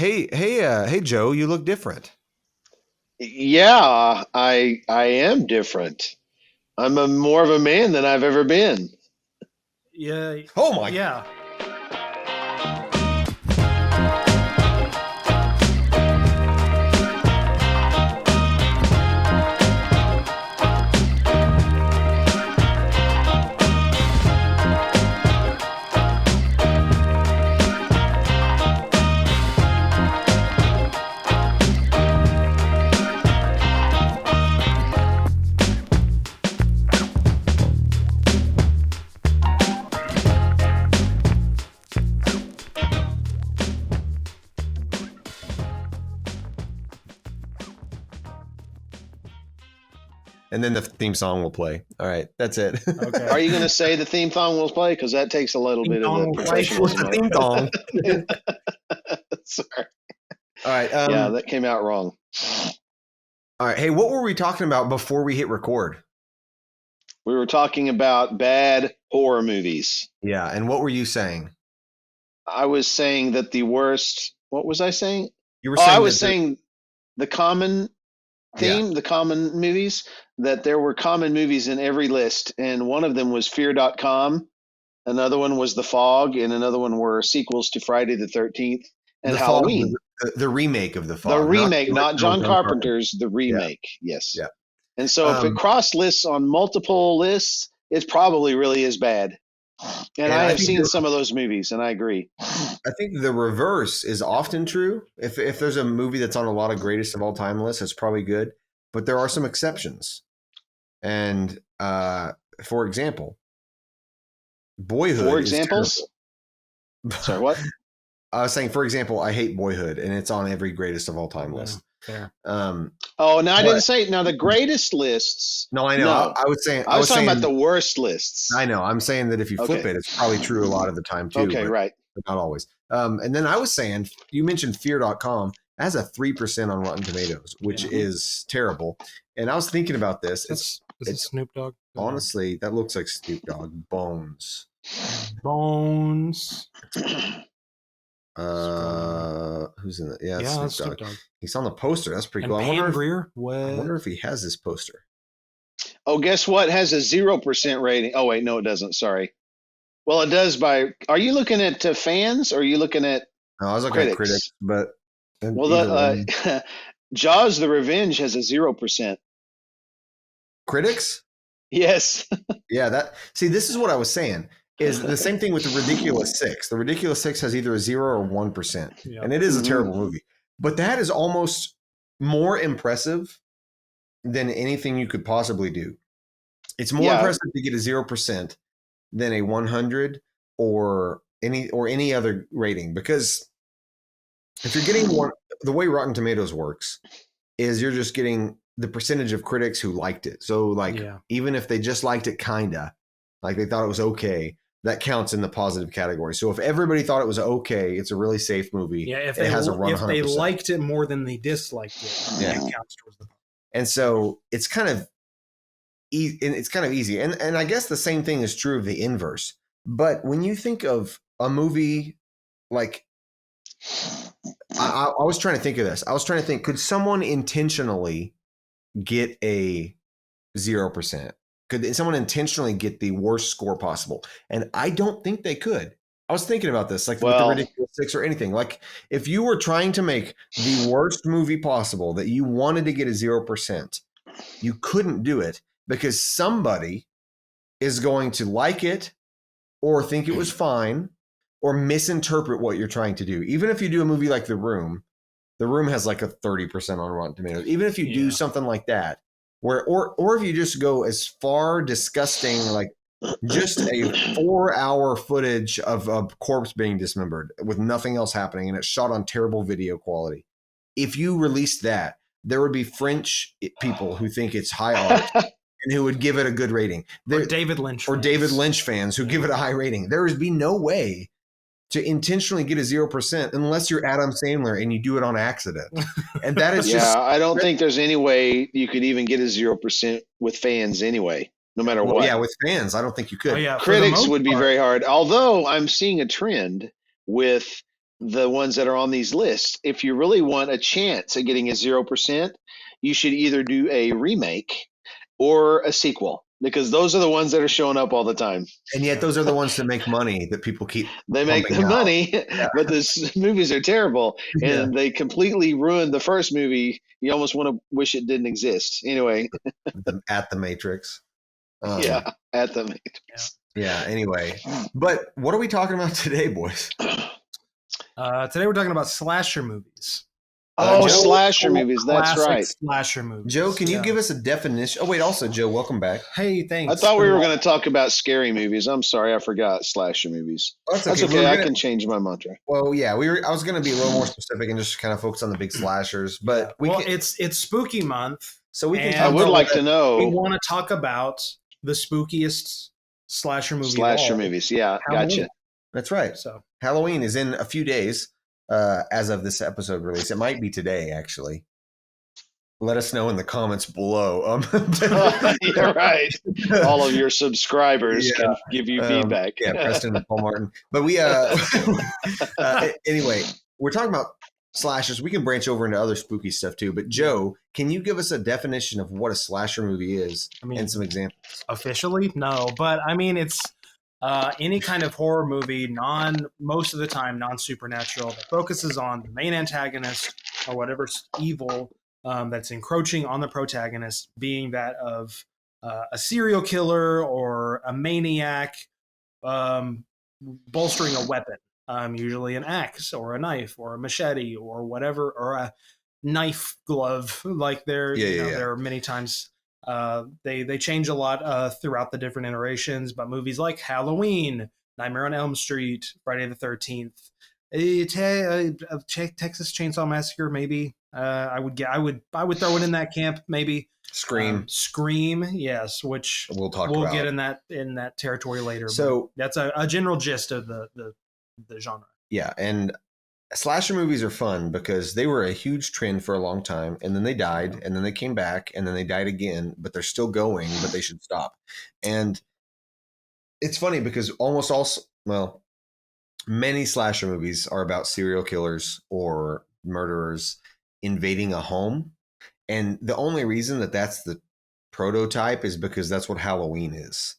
Hey, Joe, you look different. Yeah, I am different. I'm more of a man than I've ever been. Yeah, Oh my! yeah. And then the theme song will play. All right, that's it. Okay. Are you going to say the theme song will play? Because that takes a little Theme bit of song the will play. What's professionalism the out theme song? of it. Sorry. All right. Yeah, that came out wrong. All right. Hey, what were we talking about before we hit record? We were talking about bad horror movies. Yeah, and what were you saying? I was saying that the worst. What was I saying? You were Oh, I saying was that. saying the common Yeah. theme, the common movies, that there were common movies in every list. And one of them was Fear.com. Another one was The Fog. And another one were sequels to Friday the 13th and The Fog, Halloween. the remake of the The Fog, not remake, the not original John John Carpenter. Carpenter's, the Yeah, remake. Yes. yeah. And so if it crossed lists on multiple lists, it probably really is bad. And And I I have think seen some of those movies, and I agree. I think the reverse is often true. If there's a movie that's on a lot of greatest of all time lists, it's probably good. But there are some exceptions. And for example, Boyhood For is examples? terrible. Sorry, what? I was saying, for example, I hate Boyhood, and it's on every greatest of all time list. Fair. Oh, no, I But didn't say. Now, the greatest lists. no, I know. No. I was saying, I was talking about the worst lists. I know. I'm saying that if you flip Okay. it, it's probably true a lot of the time too. Okay, right. But not always. And then I was saying, you mentioned Fear.com has a 3% on Rotten Tomatoes, which is terrible. And I was thinking about this. Is it Snoop Dogg? Honestly, that looks like Snoop Dogg. Bones. Bones. Who's in it? Yeah, that's Snoop Dogg. He's on the poster. That's pretty and cool. Pam Grier. I wonder if he has this poster. Oh, guess what? Has a 0% rating. Oh, wait, no, it doesn't. Sorry. Well, it does by. Are you looking at fans or are you looking at No, I was looking at critics, but well, Jaws: The Revenge has a 0%. Critics? Yes. Yeah, this is what I was saying. Is the same thing with The Ridiculous Six. The Ridiculous Six has either a 0 or 1%, and it is a terrible movie. But that is almost more impressive than anything you could possibly do. It's more impressive to get a 0% than a 100 or any other rating, because if you're getting the way Rotten Tomatoes works is you're just getting the percentage of critics who liked it. So even if they just liked it, kinda like they thought it was okay, that counts in the positive category. So if everybody thought it was okay, it's a really safe movie. Yeah, if it has a run, if 100%. they liked it more than they disliked it, it counts towards the. And so it's kind of easy. And I guess the same thing is true of the inverse. But when you think of a movie like, I was trying to think of this. I was trying to think, could someone intentionally get a 0%? Could someone intentionally get the worst score possible? And I don't think they could. I was thinking about this, like with The Ridiculous Six or anything. Like if you were trying to make the worst movie possible that you wanted to get a 0%, you couldn't do it because somebody is going to like it or think it was fine or misinterpret what you're trying to do. Even if you do a movie like The Room has like a 30% on Rotten Tomatoes. Even if you do something like that, or if you just go as far disgusting, like just a 4-hour footage of a corpse being dismembered with nothing else happening, and it's shot on terrible video quality. If you released that, there would be French people who think it's high art and who would give it a good rating. Or David Lynch fans who give it a high rating. There would be no way to intentionally get a 0% unless you're Adam Sandler and you do it on accident. And that is I don't think there's any way you could even get a 0% with fans anyway, no matter what. Yeah, with fans, I don't think you could. Critics would be very hard. Although I'm seeing a trend with the ones that are on these lists. If you really want a chance at getting a 0%, you should either do a remake or a sequel, because those are the ones that are showing up all the time. And yet those are the ones that make money that people keep They make the pumping out. money, Yeah. but the movies are terrible, and they completely ruined the first movie. You almost want to wish it didn't exist. Anyway, At the Matrix. yeah, at the Matrix. Yeah, anyway. But what are we talking about today, boys? Today we're talking about slasher movies. Oh, Joe, slasher movies. That's Classic right. Slasher movies. Joe, can you give us a definition? Oh, wait, also, Joe, welcome back. Hey, thanks. I thought we were going to talk about scary movies. I'm sorry, I forgot slasher movies. Oh, That's okay. I can change my mantra. Well, yeah, I was going to be a little more specific and just kind of focus on the big slashers, but it's spooky month, so we can. I would like to we know want to talk about the spookiest slasher movie. slasher movies. Yeah, Halloween. gotcha. That's right. So Halloween is in a few days as of this episode release. It might be today, actually. Let us know in the comments below. You're right. All of your subscribers can give you feedback. Yeah, Preston and Paul Martin. But we, anyway, we're talking about slashers. We can branch over into other spooky stuff too. But Joe, can you give us a definition of what a slasher movie is and some examples? Officially, no, but I mean it's any kind of horror movie, most of the time non-supernatural, that focuses on the main antagonist or whatever's evil that's encroaching on the protagonist, being that of a serial killer or a maniac, bolstering a weapon, usually an axe or a knife or a machete or whatever, or a knife glove. Like there are many times they change a lot throughout the different iterations, but movies like Halloween, Nightmare on Elm Street, Friday the 13th, Texas Chainsaw Massacre, maybe. I would throw it in that camp, maybe. Scream, yes, which we'll get in that territory later. So that's a general gist of the genre. Yeah, and slasher movies are fun because they were a huge trend for a long time, and then they died, and then they came back, and then they died again, but they're still going, but they should stop. And it's funny because many slasher movies are about serial killers or murderers invading a home. And the only reason that's the prototype is because that's what Halloween is.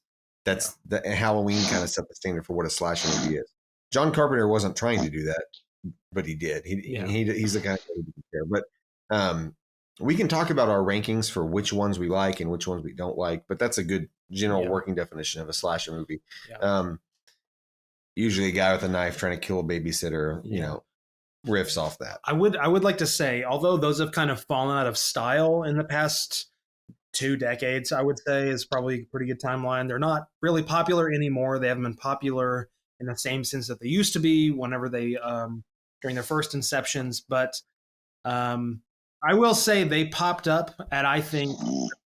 Halloween kind of set the standard for what a slasher movie is. John Carpenter wasn't trying to do that, but he did. He's the guy who didn't care. But we can talk about our rankings for which ones we like and which ones we don't like. But that's a good general working definition of a slasher movie. Yeah. Usually a guy with a knife trying to kill a babysitter, riffs off that. I would like to say, although those have kind of fallen out of style in the past 2 decades, I would say is probably a pretty good timeline. They're not really popular anymore. They haven't been popular in the same sense that they used to be whenever they during their first inceptions. But I will say they popped up at, I think,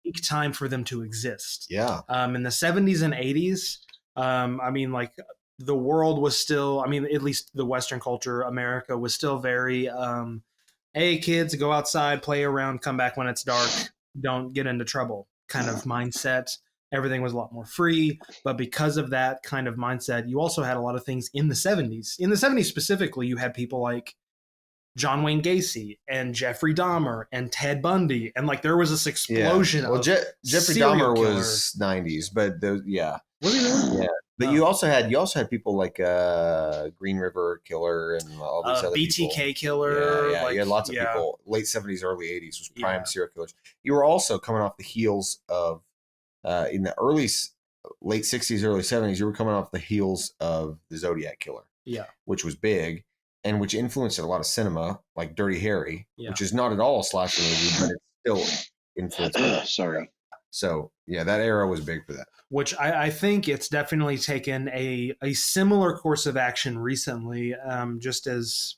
peak time for them to exist. Yeah. In the 70s and 80s, the world was still, at least the Western culture, America was still very, hey, kids, go outside, play around, come back when it's dark, don't get into trouble kind of mindset. Everything was a lot more free. But because of that kind of mindset, you also had a lot of things in the 70s. In the 70s specifically, you had people like John Wayne Gacy and Jeffrey Dahmer and Ted Bundy. And there was this explosion of Jeffrey Dahmer was 90s, but Was he really? Yeah. But you also had people like Green River Killer and all these other BTK people. Killer. Yeah, you had lots of people. Late 70s, early 80s was prime serial killers. You were also coming off the heels of in the late 60s, early 70s. You were coming off the heels of the Zodiac Killer. Yeah, which was big and which influenced a lot of cinema, like Dirty Harry, which is not at all a slasher movie, but it's still influenced. Sorry. So yeah, that era was big for that. Which I think it's definitely taken a similar course of action recently, just as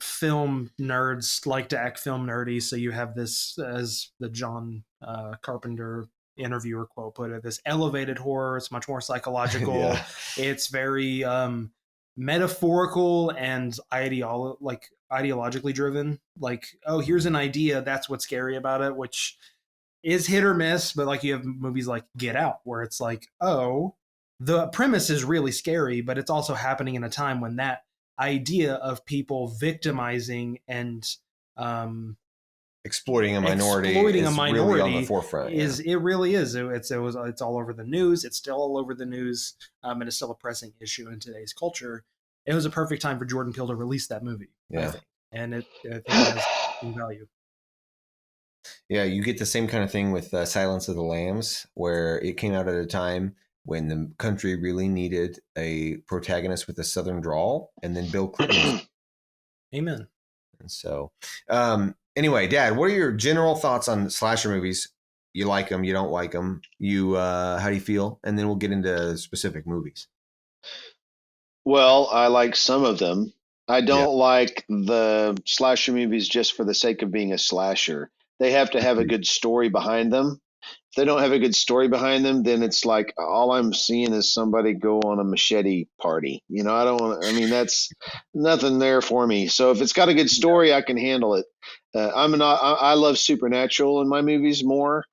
film nerds like to act film nerdy. So you have this, as the John Carpenter interviewer quote put it, this elevated horror. It's much more psychological. It's very metaphorical and ideologically driven. Like, oh, here's an idea, that's what's scary about it, which is hit or miss. But you have movies like Get Out, where it's like, oh, the premise is really scary, but it's also happening in a time when that idea of people victimizing and Exploiting a minority exploiting a is minority really on the forefront. is it really is it's all over the news. It's still all over the news, and it's still a pressing issue in today's culture. It was a perfect time for Jordan Peele to release that movie, I think, and I think it has value. Yeah, you get the same kind of thing with Silence of the Lambs, where it came out at a time when the country really needed a protagonist with a Southern drawl, and then Bill Clinton. Amen. And so, anyway, Dad, what are your general thoughts on slasher movies? You like them? You don't like them? How do you feel? And then we'll get into specific movies. Well, I like some of them. I don't like the slasher movies just for the sake of being a slasher. They have to have a good story behind them. If they don't have a good story behind them, then it's like all I'm seeing is somebody go on a machete party. I don't want to, I mean, that's nothing there for me. So if it's got a good story, I can handle it. I love supernatural in my movies more,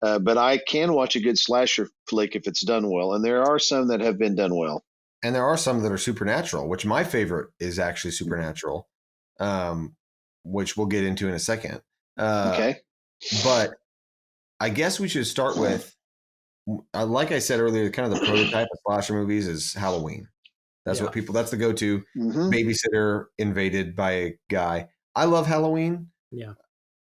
but I can watch a good slasher flick if it's done well. And there are some that have been done well. And there are some that are supernatural, which my favorite is actually Supernatural, which we'll get into in a second. Okay. But I guess we should start with, like I said earlier, kind of the prototype of slasher movies is Halloween. That's what that's the go-to. Babysitter invaded by a guy. I love Halloween. Yeah.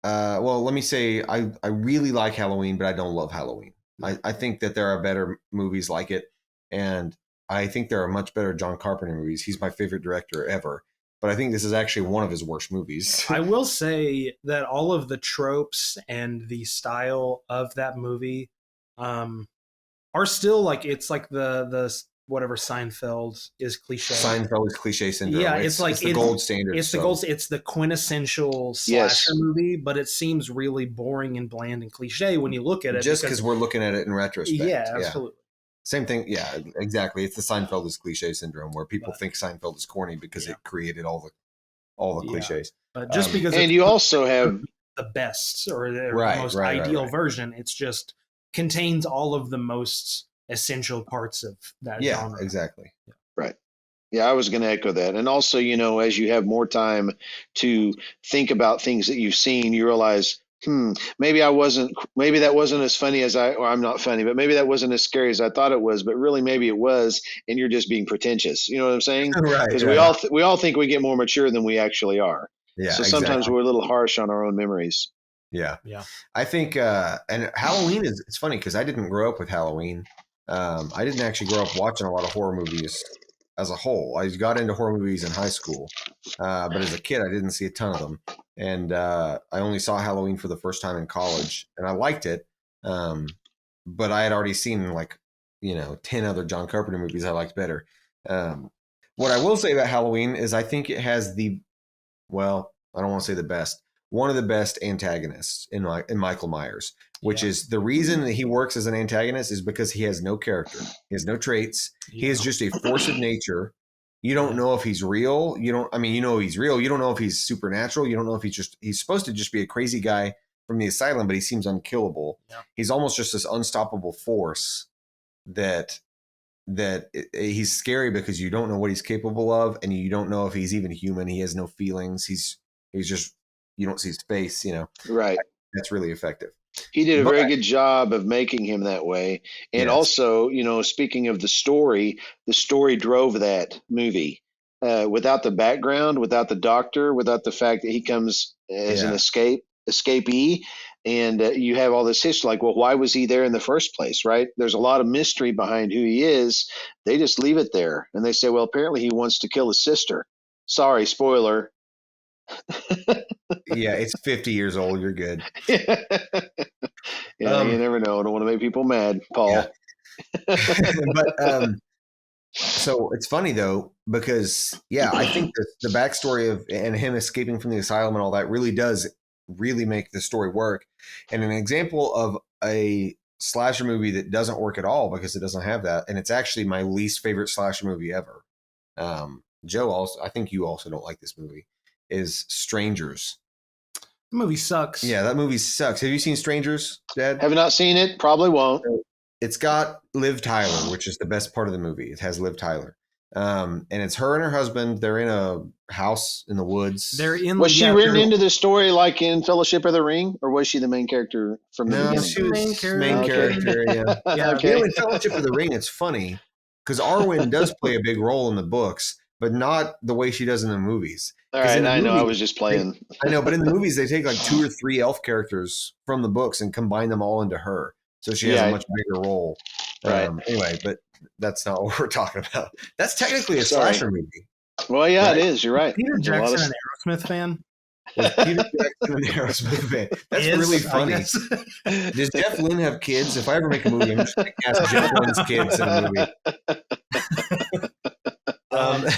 Well, let me say I really like Halloween, but I don't love Halloween. I think that there are better movies like it. And I think there are much better John Carpenter movies. He's my favorite director ever. But I think this is actually one of his worst movies. I will say that all of the tropes and the style of that movie are still like, it's like the whatever Seinfeld is cliche. Seinfeld is cliche syndrome. Yeah, it's the gold standard. It's it's the quintessential slasher movie, but it seems really boring and bland and cliche when you look at it. Just because we're looking at it in retrospect. Yeah, absolutely. Same thing. Yeah, exactly. It's the Seinfeld is cliche syndrome where people think Seinfeld is corny because it created all the cliches. But just because and you also have the best or the most ideal version, it's just contains all of the most essential parts of that genre. Exactly. Right. Yeah, I was going to echo that. And also, as you have more time to think about things that you've seen, you realize, maybe that wasn't as funny as I'm not funny, but maybe that wasn't as scary as I thought it was, but really maybe it was, and you're just being pretentious. You know what I'm saying? Right. Because we all think we get more mature than we actually are. Yeah. So sometimes we're a little harsh on our own memories. Yeah. I think, and Halloween it's funny because I didn't grow up with Halloween. I didn't actually grow up watching a lot of horror movies as a whole. I got into horror movies in high school, but as a kid, I didn't see a ton of them. And I only saw Halloween for the first time in college, and I liked it. But I had already seen 10 other John Carpenter movies I liked better. What I will say about Halloween is I think it has I don't want to say the best, one of the best antagonists in Michael Myers, which is the reason that he works as an antagonist is because he has no character. He has no traits. He is just a force of nature. You don't know if he's real. You know he's real. You don't know if he's supernatural. You don't know if he's supposed to just be a crazy guy from the asylum, but he seems unkillable. Yeah. He's almost just this unstoppable force that he's scary because you don't know what he's capable of, and you don't know if he's even human. He has no feelings. He's just, you don't see his face, Right. That's really effective. He did a very good job of making him that way. And also, speaking of the story drove that movie. Without the background, without the doctor, without the fact that he comes as an escapee, and you have all this history, like, well, why was he there in the first place, right? There's a lot of mystery behind who he is. They just leave it there. And they say, well, apparently he wants to kill his sister. Sorry, spoiler. Yeah, it's 50 years old. You're good. You never know. I don't want to make people mad, Paul. Yeah. But so it's funny though, because I think the backstory of and him escaping from the asylum and all that really does make the story work. And an example of a slasher movie that doesn't work at all because it doesn't have that, and it's actually my least favorite slasher movie ever. Joe, I think you also don't like this movie, is Strangers. The movie sucks. Yeah, that movie sucks. Have you seen Strangers, Dad? Have not seen it. Probably won't. It's got Liv Tyler, which is the best part of the movie. It has Liv Tyler. And it's her and her husband. They're in a house in the woods. They're in. Was she written into the story like in Fellowship of the Ring, or was she the main character from the beginning? She was main Okay. character. Yeah. Okay. You know, in Fellowship of the Ring, it's funny because Arwen does play a big role in the books, but not the way she does in the movies. All right, in the I know. I movies, was just playing. I know, but in the movies, they take like 2 or 3 elf characters from the books and combine them all into her, so she has a much bigger role. Right. Anyway, but that's not what we're talking about. That's technically a Sorry. slasher movie. Well, yeah, Right? it is. You're right. Peter There's a lot Jackson of- an Aerosmith fan? Was Peter Jackson and Aerosmith band. That's really funny. Does Jeff Lynne have kids? If I ever make a movie, I'm just going to cast Jeff Lynne's kids in a movie.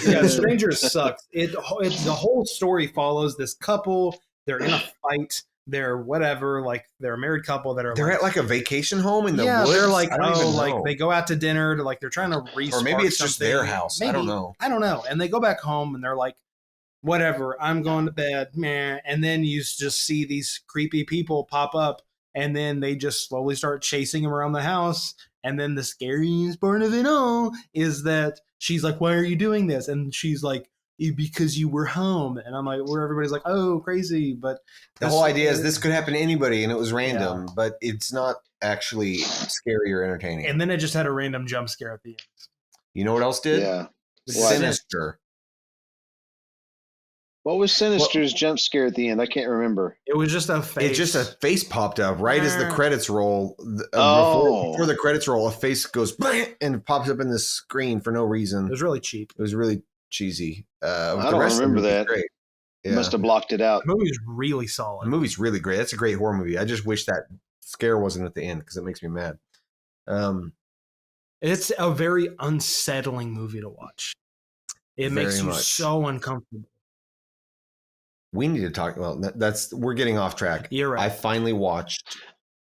Yeah, Strangers sucks. The whole story follows this couple. They're in a fight. They're whatever, like they're a married couple that are. They're at like a vacation home in the yeah, woods. they're like I don't even know. like they go out to dinner to like they're trying to or maybe it's just their house. Maybe, I don't know. I don't know. And they go back home and they're like, whatever, I'm going to bed, meh. And then you just see these creepy people pop up, and then they just slowly start chasing him around the house. And then the scariest part of it all is that she's like, "Why are you doing this?" And she's like, "Because you were home." And I'm like, where everybody's like, "Oh, crazy!" But The whole idea is this could happen to anybody, and it was random, but it's not actually scary or entertaining. And then it just had a random jump scare at the end. You know what else did? Yeah. Sinister. What was Sinister's jump scare at the end? I can't remember. It was just a face. It just a face popped up right as the credits roll. Before the credits roll, a face goes bang, and pops up in the screen for no reason. It was really cheap. It was really cheesy. I don't remember that. Great. Yeah. Must have blocked it out. The movie's really solid. The movie's really great. That's a great horror movie. I just wish that scare wasn't at the end because it makes me mad. It's a very unsettling movie to watch. It makes you so uncomfortable. We need to talk. Well, we're getting off track. You're right. I finally watched.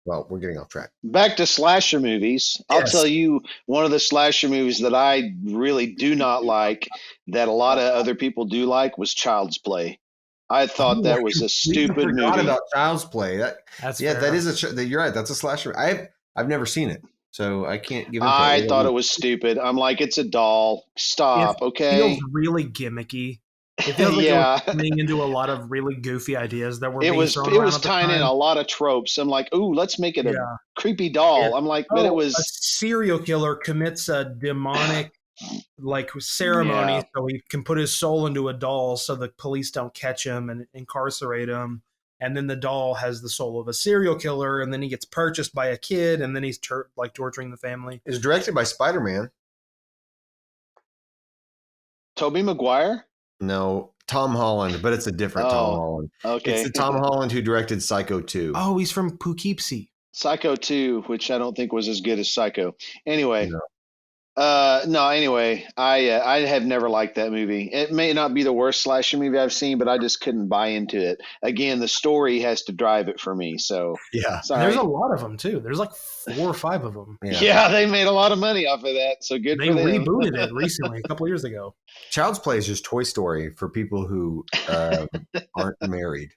Well, we're getting off track. Back to slasher movies. Yes. I'll tell you one of the slasher movies that I really do not like, that a lot of other people do like, was Child's Play. I thought that was a stupid movie. I forgot about Child's Play. That's fair. that is you're right. That's a slasher. I've never seen it, so I can't give. I thought it was stupid. I'm like, it's a doll. Stop. Okay. It feels really gimmicky. It feels like it was coming into a lot of really goofy ideas that were being thrown around. It was tying in a lot of tropes. I'm like, ooh, let's make it a creepy doll. I'm like, but it was a serial killer commits a demonic like ceremony so he can put his soul into a doll so the police don't catch him and incarcerate him. And then the doll has the soul of a serial killer, and then he gets purchased by a kid, and then he's torturing the family. It's directed by Spider-Man. Tobey Maguire? No, Tom Holland, but it's a different Tom Holland. Okay. It's the Tom Holland who directed Psycho 2. Oh, he's from Poughkeepsie. Psycho 2, which I don't think was as good as Psycho. Anyway. Anyway, I have never liked that movie. It may not be the worst slasher movie I've seen, but I just couldn't buy into it. Again, the story has to drive it for me. So yeah, there's a lot of them too. There's like 4 or 5 of them. Yeah, they made a lot of money off of that. So good. They for them. rebooted it recently, a couple years ago. Child's Play is just Toy Story for people who aren't married.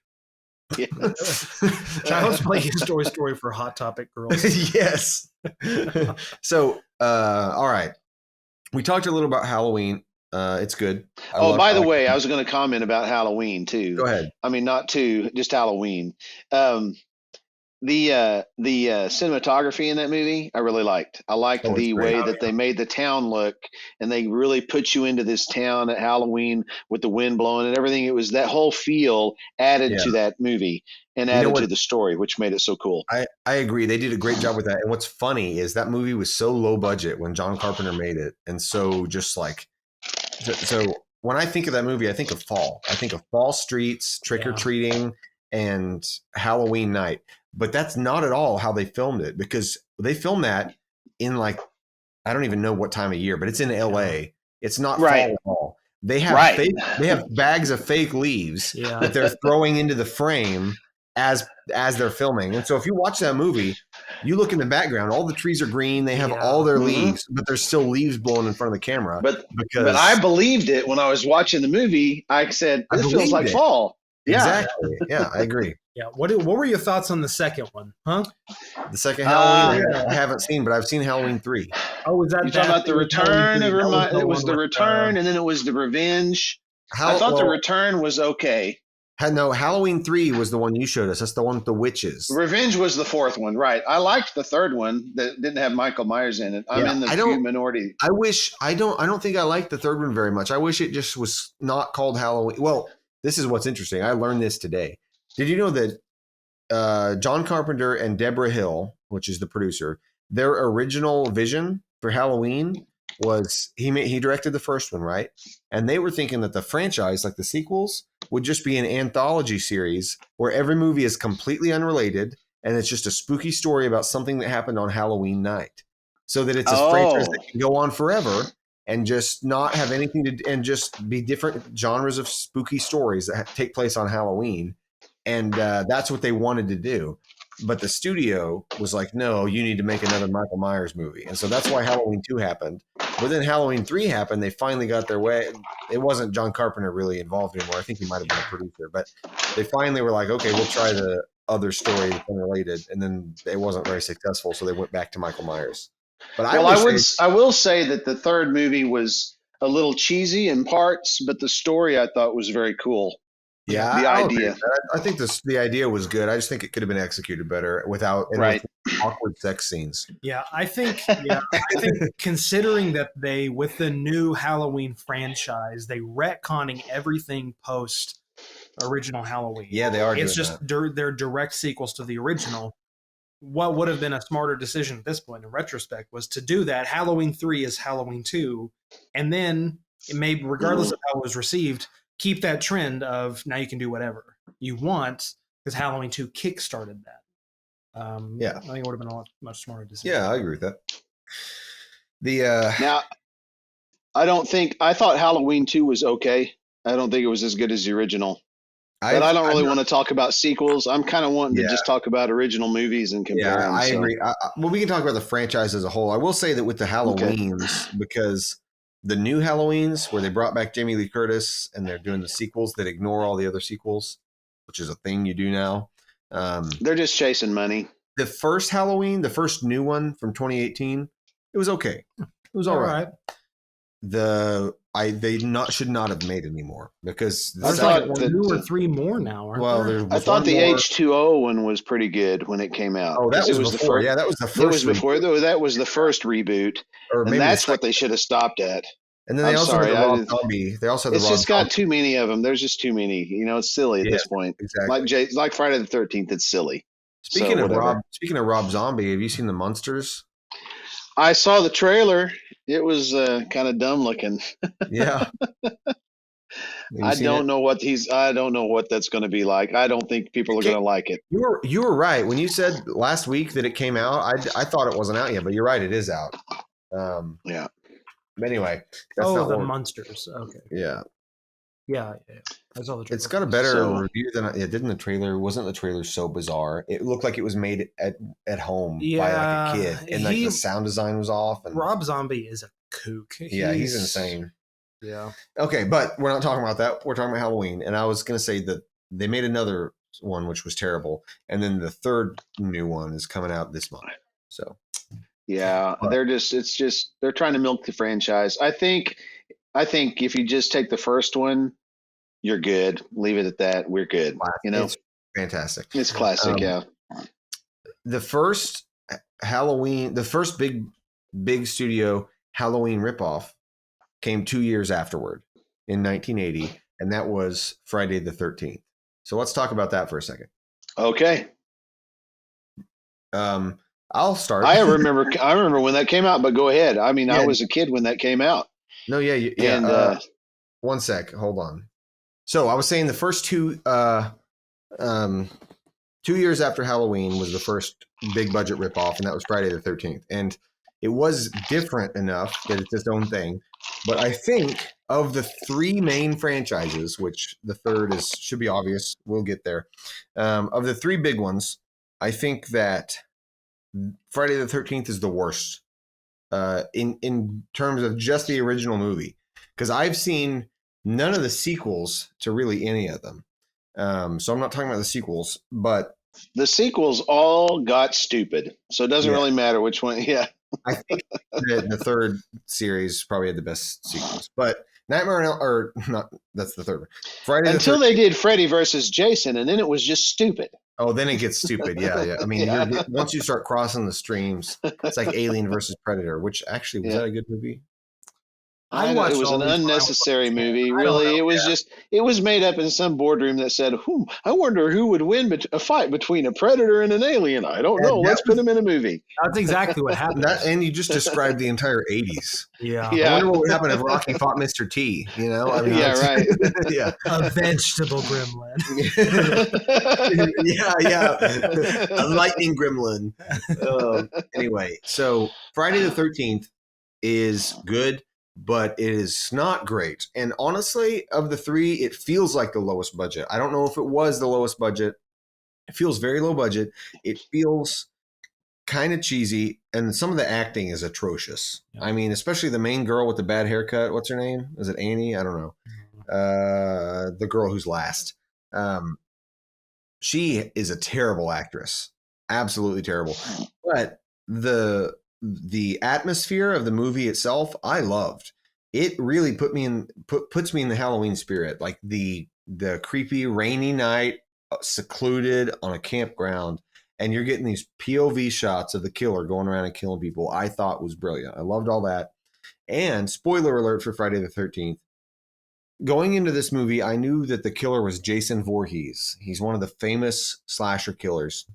Yeah. Child's Play is Toy Story for Hot Topic girls. Yes. So, all right. We talked a little about Halloween. It's good. By the way, I was going to comment about Halloween too. Go ahead. I mean, not two, just Halloween. The cinematography in that movie, I really liked. I liked the way that they made the town look, and they really put you into this town at Halloween with the wind blowing and everything. It was that whole feel added to that movie and added to the story, which made it so cool. I agree. They did a great job with that. And what's funny is that movie was so low budget when John Carpenter made it, and so just like so when I think of that movie, I think of fall. I think of fall streets, trick or treating, and Halloween night. But that's not at all how they filmed it, because they filmed that in like, I don't even know what time of year, but it's in LA. It's not fall at all. They have they have bags of fake leaves that they're throwing into the frame as they're filming. And so if you watch that movie, you look in the background, all the trees are green. They have all their leaves, but there's still leaves blowing in front of the camera. But I believed it when I was watching the movie. I said, this feels like fall. Yeah. Exactly. Yeah, I agree. Yeah. What were your thoughts on the second one? Huh? The second Halloween yeah. I haven't seen, but I've seen Halloween 3. Oh, was that You talking about the return? Halloween 3? That was the It was one the with return, and then it was the revenge. I thought the return was okay. No, Halloween 3 was the one you showed us. That's the one with the witches. Revenge was the fourth one, right? I liked the third one that didn't have Michael Myers in it. I'm in the few minority. I don't think I like the third one very much. I wish it just was not called Halloween. Well, this is what's interesting. I learned this today. Did you know that John Carpenter and Deborah Hill, which is the producer, their original vision for Halloween was he directed the first one, right? And they were thinking that the franchise, like the sequels, would just be an anthology series where every movie is completely unrelated and it's just a spooky story about something that happened on Halloween night. So that it's a franchise that can go on forever and just not have anything to and just be different genres of spooky stories that take place on Halloween. And that's what they wanted to do. But the studio was like, no, you need to make another Michael Myers movie. And so that's why Halloween 2 happened. But then Halloween 3 happened. They finally got their way. It wasn't John Carpenter really involved anymore. I think he might have been a producer. But they finally were like, okay, we'll try the other story that's unrelated. And then it wasn't very successful. So they went back to Michael Myers. But I will say that the third movie was a little cheesy in parts, but the story I thought was very cool. Yeah, the idea. I think the idea was good. I just think it could have been executed better without with awkward sex scenes. Yeah, I think considering that they, with the new Halloween franchise, they retconning everything post original Halloween. Yeah, they are. It's just they're direct sequels to the original. What would have been a smarter decision at this point, in retrospect, was to do that. Halloween 3 is Halloween 2, and then it may, regardless of how it was received, keep that trend of now you can do whatever you want, because Halloween 2 kickstarted that. Yeah, I think it would have been a much smarter decision. Yeah, I agree with that. Now, I thought Halloween 2 was okay. I don't think it was as good as the original. But I don't really want to talk about sequels. I'm kind of wanting to just talk about original movies and compare them. I agree. Well, we can talk about the franchise as a whole. I will say that with the Halloweens, because the new Halloweens, where they brought back Jamie Lee Curtis and they're doing the sequels that ignore all the other sequels, which is a thing you do now. They're just chasing money. The first Halloween, the first new one from 2018, it was okay. It was all right. They should not have made any more, because I thought 2 or 3 more now. I thought the H2O one was pretty good when it came out. Oh, that was before. Yeah, that was the first. It was before. That was the first reboot, and that's what they should have stopped at. And then they also had the Rob Zombie. They also had the It's just got too many of them. There's just too many. It's silly at this point. Exactly. Like Friday the 13th, it's silly. Speaking of Rob Zombie, have you seen the Monsters? I saw the trailer. It was kind of dumb looking. Yeah. I don't know what that's going to be like. I don't think people are going to like it. You were right when you said last week that it came out. I thought it wasn't out yet, but you're right, it is out. Yeah. But anyway, the Monsters. Okay. Yeah. Yeah. I saw the trailer. It's got a better review than it did in the trailer. Wasn't the trailer so bizarre? It looked like it was made at home by like a kid, and like the sound design was off. And Rob Zombie is a kook. He's insane. Yeah. Okay, but we're not talking about that. We're talking about Halloween, and I was going to say that they made another one which was terrible, and then the third new one is coming out this month. So. Yeah, they're trying to milk the franchise. I think if you just take the first one, you're good. Leave it at that. We're good. It's fantastic. It's classic. Yeah. The first Halloween, the first big studio Halloween ripoff came 2 years afterward in 1980, and that was Friday the 13th. So let's talk about that for a second. Okay. I'll start. I remember when that came out, but go ahead. I mean, I was a kid when that came out. No, yeah. And 1 sec, hold on. So I was saying the first 2 years after Halloween was the first big budget ripoff, and that was Friday the 13th. And it was different enough that it's its own thing. But I think of the 3 main franchises, which the third should be obvious, we'll get there. Of the 3 big ones, I think that Friday the 13th is the worst in terms of just the original movie, because I've seen none of the sequels to really any of them. So I'm not talking about the sequels, but The sequels all got stupid, so it doesn't yeah, really matter which one. Yeah, I think the third series probably had the best sequels. But Nightmare on or not, that's the third one. Friday the until they 13th. did Freddy versus Jason, and then it was just stupid. Oh, then it gets stupid. Yeah, yeah. I mean, Yeah, once you start crossing the streams, it's like Alien versus Predator, which actually was yeah. that a good movie? I It watched was all an these when I was unnecessary like 10. movie. I don't Really, know. it was just it was made up in some boardroom that said, I wonder who would win a fight between a predator and an alien. I don't Yeah, know. Let's put them in a movie." That's exactly what happened. and you just described the entire 80s. Yeah. I Yeah, wonder what would happen if Rocky fought Mr. T. You know, I mean, yeah, right. yeah, A vegetable gremlin. yeah, yeah, a lightning gremlin. Anyway, so Friday the 13th is good, but it is not great. And honestly, of the three, it feels like the lowest budget. I don't know if it was the lowest budget. It feels very low budget. It feels kind of cheesy, and some of the acting is atrocious. Yeah. I mean, especially the main girl with the bad haircut. What's her name? Is it Annie? I don't know. The girl who's last. She is a terrible actress, absolutely terrible. But the atmosphere of the movie itself, I loved. It really puts me in the Halloween spirit, like the creepy rainy night, secluded on a campground, and you're getting these POV shots of the killer going around and killing people. I thought was brilliant. I loved all that. And spoiler alert for Friday the 13th. Going into this movie, I knew that the killer was Jason Voorhees. He's one of the famous slasher killers.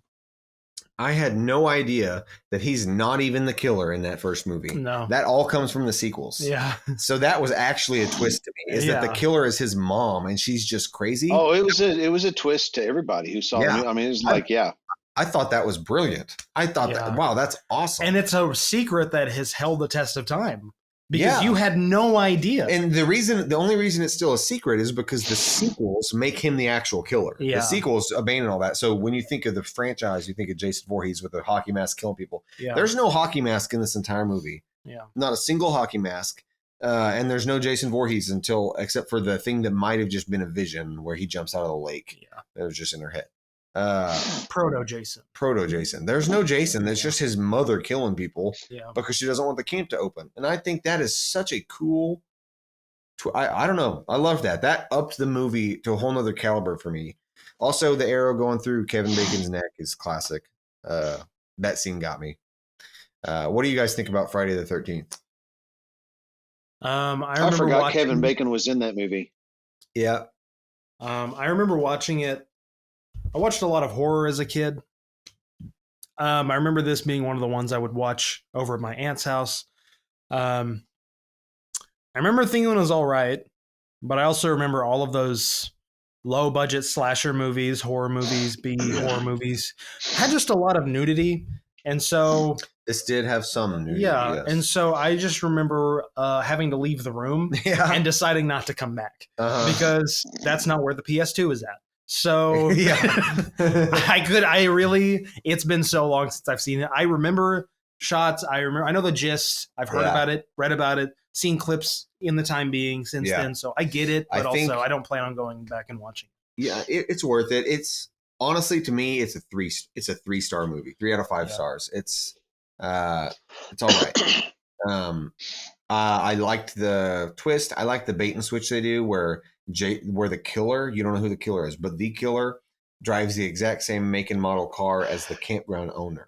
I had no idea that he's not even the killer in that first movie. No. That all comes from the sequels. Yeah. So that was actually a twist to me, is that the killer is his mom and she's just crazy. Oh, it was a twist to everybody who saw it. I mean, it was like, yeah. I thought that was brilliant. I thought that, wow, that's awesome. And it's a secret that has held the test of time. Because you had no idea. And the only reason it's still a secret is because the sequels make him the actual killer. Yeah. The sequels abandon all that. So when you think of the franchise, you think of Jason Voorhees with a hockey mask killing people. Yeah. There's no hockey mask in this entire movie. Yeah. Not a single hockey mask. And there's no Jason Voorhees except for the thing that might have just been a vision where he jumps out of the lake. Yeah. That was just in her head. Proto Jason. There's no Jason. That's just his mother killing people because she doesn't want the camp to open. And I think that is such a cool. I don't know. I love that. That upped the movie to a whole nother caliber for me. Also, the arrow going through Kevin Bacon's neck is classic. That scene got me. What do you guys think about Friday the 13th? I forgot Kevin Bacon was in that movie. Yeah. I remember watching it. I watched a lot of horror as a kid. I remember this being one of the ones I would watch over at my aunt's house. I remember thinking it was all right, but I also remember all of those low-budget slasher movies, horror movies, B horror movies had just a lot of nudity, and so this did have some nudity. Yeah, yes. and so I just remember having to leave the room and deciding not to come back because that's not where the PS2 is at. So it's been so long since I've seen it. I remember shots. I know the gist. I've heard about it, read about it, seen clips in the time being since then. So I get it, but I don't plan on going back and watching. Yeah, it's worth it. It's honestly, to me, it's a 3-star movie, 3 out of 5 stars. It's all right. I liked the twist. I like the bait and switch they do where the killer, you don't know who the killer is, but the killer drives the exact same make and model car as the campground owner.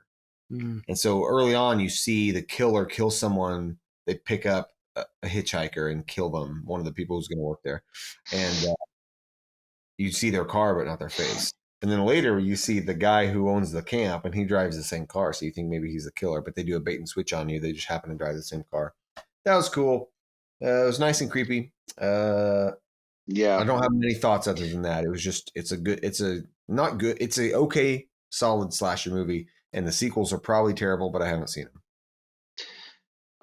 And so early on, you see the killer kill someone. They pick up a hitchhiker and kill them, one of the people who's going to work there. And you see their car, but not their face. And then later you see the guy who owns the camp and he drives the same car. So you think maybe he's the killer, but they do a bait and switch on you. They just happen to drive the same car. That was cool. It was nice and creepy. I don't have many thoughts other than that. It was just, it's a okay, solid slasher movie. And the sequels are probably terrible, but I haven't seen them.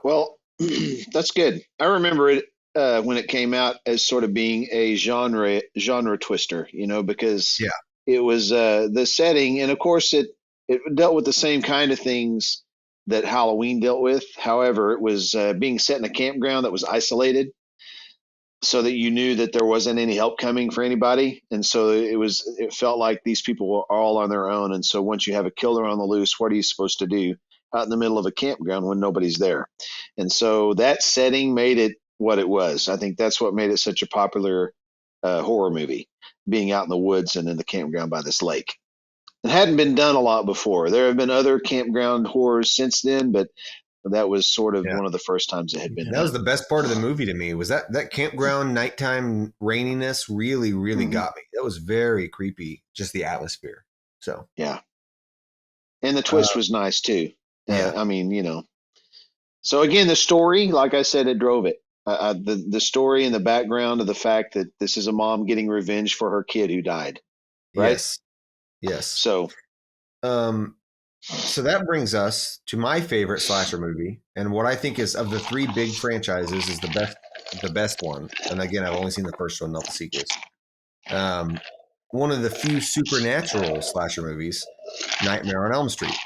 Well, that's good. I remember it when it came out as sort of being a genre twister, because it was the setting, and of course it dealt with the same kind of things that Halloween dealt with. However, it was being set in a campground that was isolated. so that you knew that there wasn't any help coming for anybody. And so it felt like these people were all on their own. And so once you have a killer on the loose, what are you supposed to do out in the middle of a campground when nobody's there? And so that setting made it what it was. I think that's what made it such a popular horror movie, being out in the woods and in the campground by this lake. It hadn't been done a lot before. There have been other campground horrors since then, but that was sort of Yeah. one of the first times it had been That done. was the best part of the movie to me, was that campground nighttime raininess really, really got me. That was very creepy, just the atmosphere. So Yeah. And the twist was nice too. yeah. I mean, so again, the story, like I said, it drove it. The story and the background of the fact that this is a mom getting revenge for her kid who died. Right. Yes. So So that brings us to my favorite slasher movie, and what I think is, of the three big franchises, is the best one. And again, I've only seen the first one, not the sequels. One of the few supernatural slasher movies, Nightmare on Elm Street.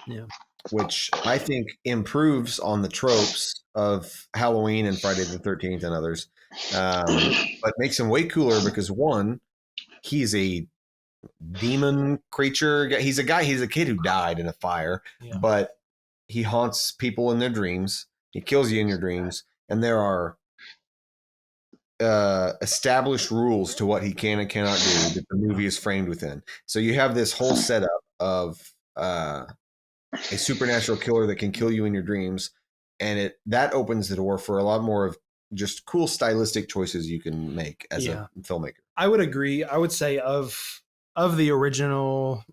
Yeah. Which I think improves on the tropes of Halloween and Friday the 13th and others, but makes him way cooler because, one, he's a demon creature. He's a kid who died in a fire, but he haunts people in their dreams. He kills you in your dreams, and there are established rules to what he can and cannot do that the movie is framed within. So you have this whole setup of a supernatural killer that can kill you in your dreams, and that opens the door for a lot more of just cool stylistic choices you can make as a filmmaker. I would agree. I would say of the original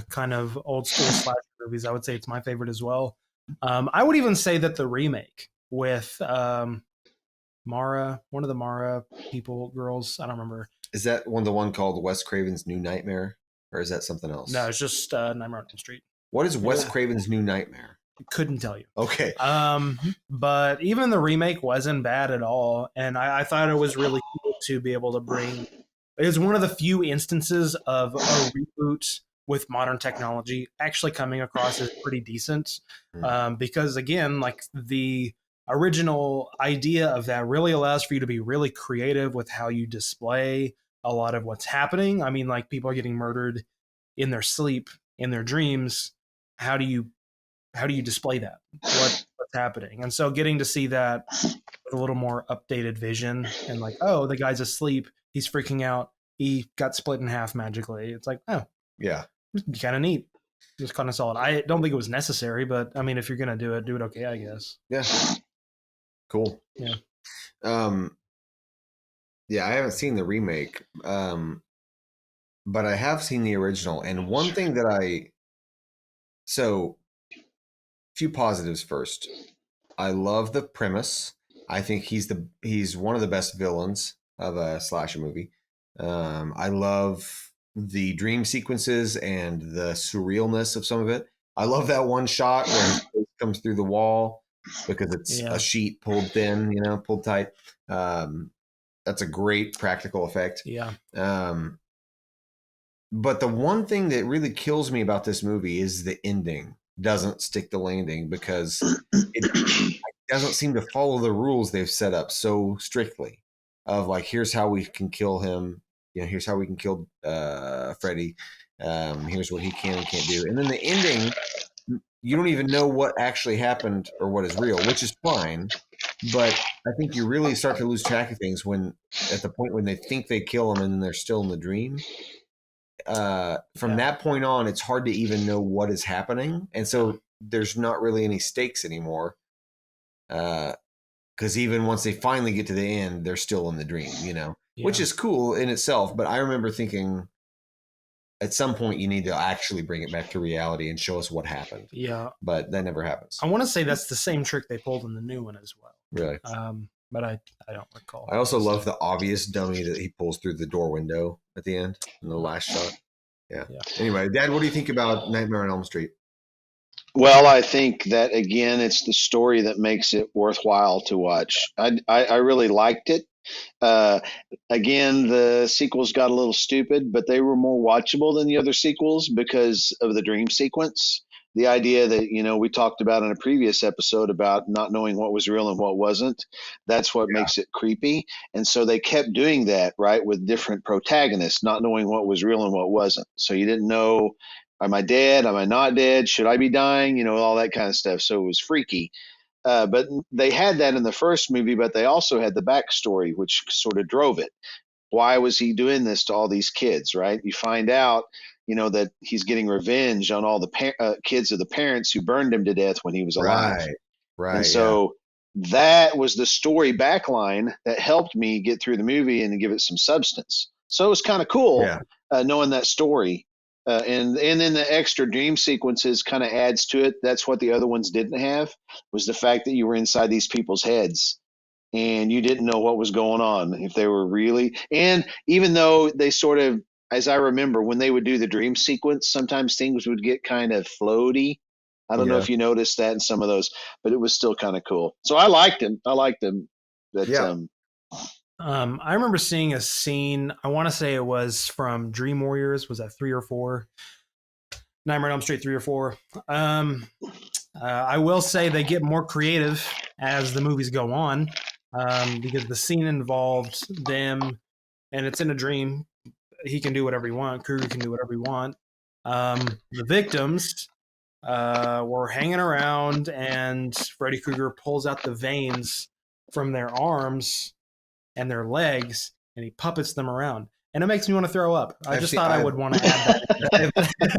kind of old school slasher movies, I would say it's my favorite as well. I would even say that the remake with Mara, one of the Mara girls, I don't remember. Is that the one called Wes Craven's New Nightmare, or is that something else? No, it's just Nightmare on Elm Street. What is Wes Craven's New Nightmare? Couldn't tell you. Okay. But even the remake wasn't bad at all, and I thought it was really cool to be able to bring. It was one of the few instances of a reboot with modern technology actually coming across as pretty decent, because again, like the original idea of that really allows for you to be really creative with how you display a lot of what's happening. I mean, like, people are getting murdered in their sleep, in their dreams. How do you display that? What's happening? And so getting to see that with a little more updated vision, and like, oh, the guy's asleep, he's freaking out, he got split in half magically. It's like, oh, yeah, kind of neat. It was kind of solid. I don't think it was necessary, but I mean, if you're gonna do it okay, I guess. Yeah. Cool. Yeah. Yeah, I haven't seen the remake, but I have seen the original. And one thing that so few positives first. I love the premise. I think he's one of the best villains of a slasher movie. I love the dream sequences and the surrealness of some of it. I love that one shot where his face comes through the wall because it's a sheet pulled thin, pulled tight. That's a great practical effect. Yeah. But the one thing that really kills me about this movie is the ending doesn't stick the landing, because it doesn't seem to follow the rules they've set up so strictly of, like, here's how we can kill him. Here's how we can kill Freddy. Here's what he can and can't do. And then the ending, you don't even know what actually happened or what is real, which is fine. But I think you really start to lose track of things at the point when they think they kill him and then they're still in the dream. From that point on, it's hard to even know what is happening. And so there's not really any stakes anymore. Because even once they finally get to the end, they're still in the dream, which is cool in itself. But I remember thinking, at some point, you need to actually bring it back to reality and show us what happened. Yeah. But that never happens. I want to say that's the same trick they pulled in the new one as well. Really? But I don't recall. I also love the obvious dummy that he pulls through the door window at the end in the last shot. Yeah. Anyway, Dad, what do you think about Nightmare on Elm Street? Well, I think that, again, it's the story that makes it worthwhile to watch. I really liked it. Again, the sequels got a little stupid, but they were more watchable than the other sequels because of the dream sequence. The idea that, we talked about in a previous episode about not knowing what was real and what wasn't, that's what makes it creepy. And so they kept doing that, right, with different protagonists, not knowing what was real and what wasn't. So you didn't know, am I dead? Am I not dead? Should I be dying? All that kind of stuff. So it was freaky. But they had that in the first movie, but they also had the backstory, which sort of drove it. Why was he doing this to all these kids, right? You find out, that he's getting revenge on all the kids of the parents who burned him to death when he was alive. Right. And so that was the story backline that helped me get through the movie and give it some substance. So it was kind of cool knowing that story. And then the extra dream sequences kind of adds to it. That's what the other ones didn't have, was the fact that you were inside these people's heads and you didn't know what was going on, if they were really. And even though they sort of, as I remember, when they would do the dream sequence, sometimes things would get kind of floaty. I don't know if you noticed that in some of those, but it was still kind of cool. So I liked him. But, I remember seeing a scene. I want to say it was from Dream Warriors. Was that 3 or 4? Nightmare on Elm Street 3 or 4. I will say they get more creative as the movies go on, because the scene involved them, and it's in a dream. He can do whatever he wants. Krueger can do whatever he wants. The victims were hanging around, and Freddy Krueger pulls out the veins from their arms and their legs, and he puppets them around. And it makes me want to throw up. I would want to add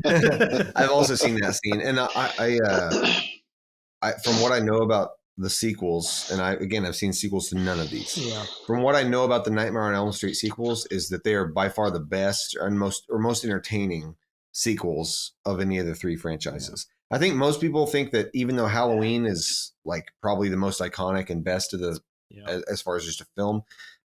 that. I've also seen that scene, and I from what I know about the sequels, and I've seen sequels to none of these. Yeah. From what I know about the Nightmare on Elm Street sequels, is that they are by far the best and most entertaining sequels of any of the 3 franchises. Yeah. I think most people think that even though Halloween is like probably the most iconic and best of the as far as just a film,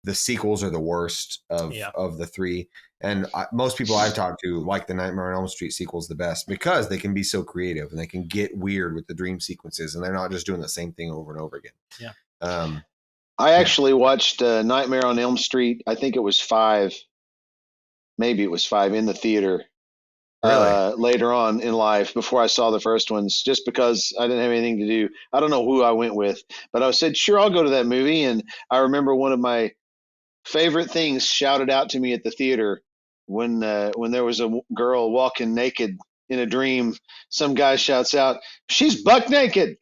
the sequels are the worst of the 3. And most people I've talked to like the Nightmare on Elm Street sequels the best because they can be so creative and they can get weird with the dream sequences, and they're not just doing the same thing over and over again. Yeah. I actually watched Nightmare on Elm Street. I think it was 5. Maybe it was 5 in the theater. Really? Later on in life, before I saw the first ones, just because I didn't have anything to do. I don't know who I went with, but I said, sure, I'll go to that movie. And I remember one of my favorite things shouted out to me at the theater when there was a girl walking naked in a dream. Some guy shouts out, "She's buck naked,"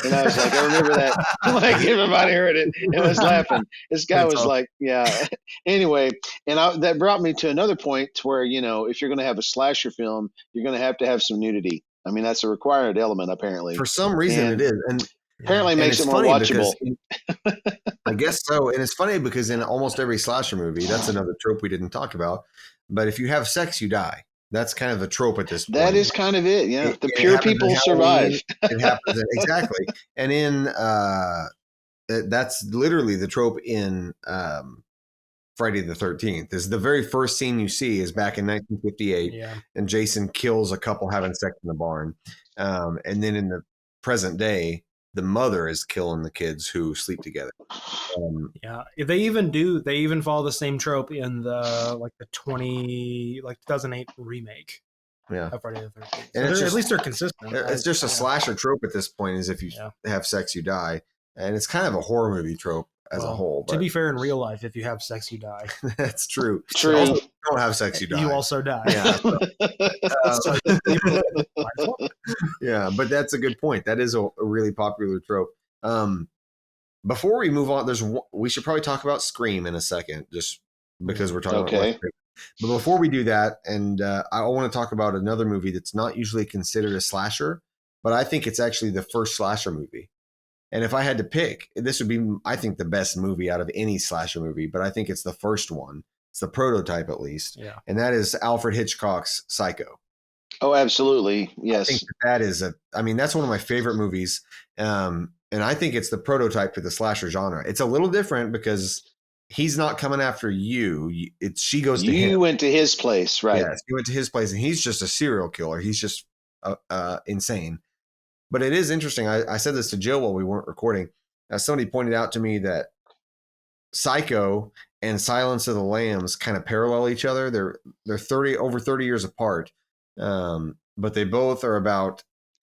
and I was like, I remember that. Like everybody heard it and was laughing. This guy was like, yeah. Anyway, and that brought me to another point where if you're going to have a slasher film, you're going to have some nudity. I mean, that's a required element apparently. For some reason, it is, and apparently makes it more watchable. I guess so. And it's funny because in almost every slasher movie, that's another trope we didn't talk about. But if you have sex, you die. That's kind of a trope at this point. That is kind of it. Yeah. The pure people survive. It happens. Exactly. And in, that's literally the trope in Friday the 13th. Is the very first scene you see is back in 1958. Yeah. And Jason kills a couple having sex in the barn. And then in the present day, the mother is killing the kids who sleep together. They even follow the same trope in the 2008 remake. Of Friday the 13th. And at least they're consistent. It's just a slasher trope at this point. Is if you have sex, you die, and it's kind of a horror movie trope as a whole. But to be fair, in real life, if you have sex, you die. That's true. True. Also, if you don't have sex, you die. You also die. Yeah. But that's a good point. That is a really popular trope. Before we move on, we should probably talk about Scream in a second, just because we're talking about Scream. But before we do that, and I want to talk about another movie that's not usually considered a slasher, but I think it's actually the first slasher movie. And if I had to pick, this would be, I think, the best movie out of any slasher movie, but I think it's the first one. It's the prototype, at least. Yeah. And that is Alfred Hitchcock's Psycho. Oh, absolutely. Yes. I think that's one of my favorite movies. And I think it's the prototype to the slasher genre. It's a little different because he's not coming after you. She goes to him. You went to his place, right? Yes, you went to his place, and he's just a serial killer. He's just insane. But it is interesting. I said this to Jill while we weren't recording. Somebody pointed out to me that Psycho and Silence of the Lambs kind of parallel each other. They're over 30 years apart, but they both are about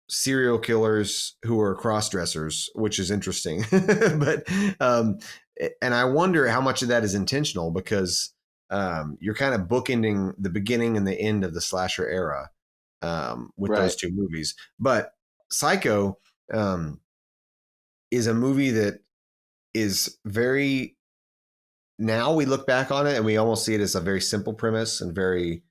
serial killers who are cross dressers, which is interesting. But and I wonder how much of that is intentional because you're kind of bookending the beginning and the end of the slasher era with those two movies. But Psycho is a movie that is very. Now we look back on it and we almost see it as a very simple premise and very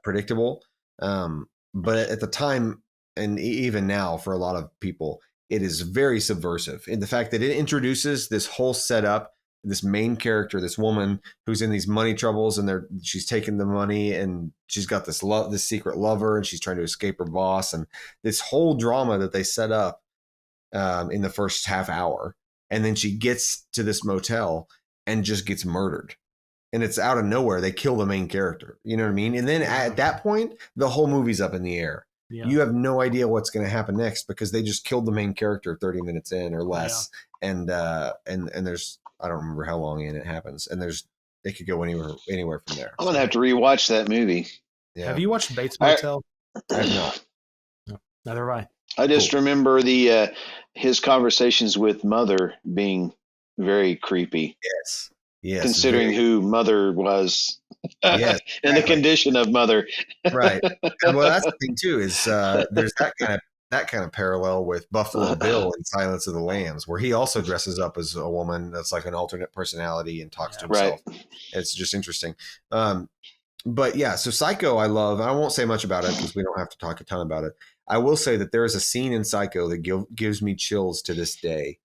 predictable. But at the time, and even now for a lot of people, it is very subversive in the fact that it introduces this whole setup, this main character, this woman who's in these money troubles, and she's taking the money, and she's got this secret lover, and she's trying to escape her boss, and this whole drama that they set up in the first half hour, and then she gets to this motel and just gets murdered. And it's out of nowhere. They kill the main character. You know what I mean? And then at that point, the whole movie's up in the air. Yeah. You have no idea what's going to happen next because they just killed the main character 30 minutes in or less. Yeah. And there's, I don't remember how long in it happens. And it could go anywhere from there. I'm going to have to rewatch that movie. Yeah. Have you watched Bates Motel? I have not. No, neither have I. I just remember his conversations with Mother being very creepy. Yes. Considering who Mother was and the condition of Mother. Right. And well, that's the thing too, is there's that kind of parallel with Buffalo Bill in Silence of the Lambs, where he also dresses up as a woman that's like an alternate personality and talks to himself. Right. It's just interesting. But yeah, so Psycho I love. I won't say much about it because we don't have to talk a ton about it. I will say that there is a scene in Psycho that gives me chills to this day.